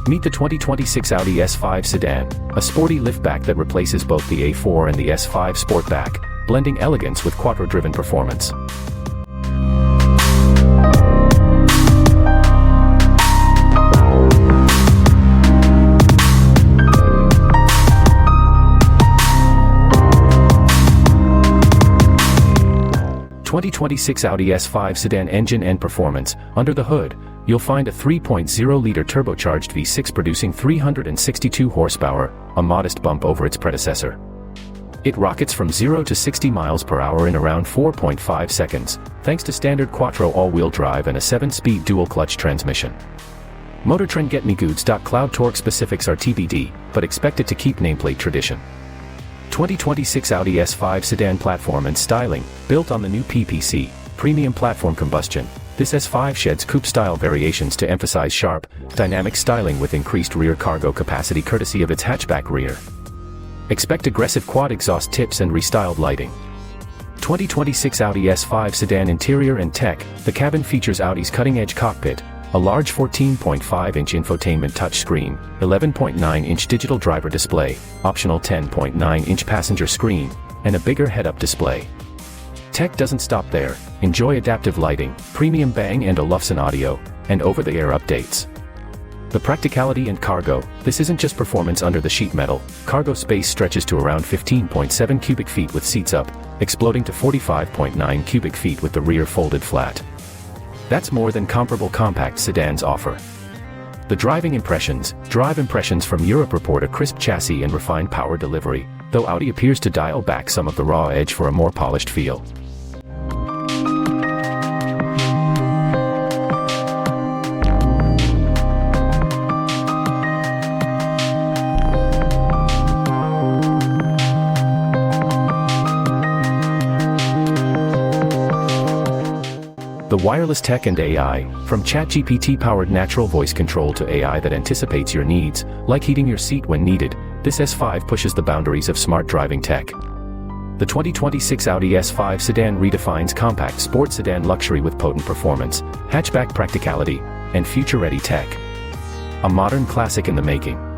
Meet the 2026 Audi S5 Sedan, a sporty liftback that replaces both the A4 and the S5 Sportback, blending elegance with quattro-driven performance. The 2026 Audi S5 Sedan engine and performance. Under the hood, you'll find a 3.0-liter turbocharged V6 producing 362 horsepower, a modest bump over its predecessor. It rockets from 0 to 60 miles per hour in around 4.5 seconds, thanks to standard quattro all-wheel drive and a 7-speed dual-clutch transmission. MotorTrend GetMeGoods.Cloud torque specifics are TBD, but expected to keep nameplate tradition. 2026 Audi S5 Sedan platform and styling. Built on the new PPC, premium platform combustion, this S5 sheds coupe-style variations to emphasize sharp, dynamic styling with increased rear cargo capacity courtesy of its hatchback rear. Expect aggressive quad exhaust tips and restyled lighting. 2026 Audi S5 Sedan interior and tech. The cabin features Audi's cutting-edge cockpit, a large 14.5-inch infotainment touchscreen, 11.9-inch digital driver display, optional 10.9-inch passenger screen, and a bigger head-up display. Tech doesn't stop there. Enjoy adaptive lighting, premium Bang & Olufsen audio, and over-the-air updates. The practicality and cargo. This isn't just performance under the sheet metal. Cargo space stretches to around 15.7 cubic feet with seats up, exploding to 45.9 cubic feet with the rear folded flat. That's more than comparable compact sedans offer. The driving impressions. Drive impressions from Europe report a crisp chassis and refined power delivery, though Audi appears to dial back some of the raw edge for a more polished feel. The wireless tech and AI, from ChatGPT-powered natural voice control to AI that anticipates your needs, like heating your seat when needed, this S5 pushes the boundaries of smart driving tech. The 2026 Audi S5 Sedan redefines compact sports sedan luxury with potent performance, hatchback practicality, and future-ready tech. A modern classic in the making.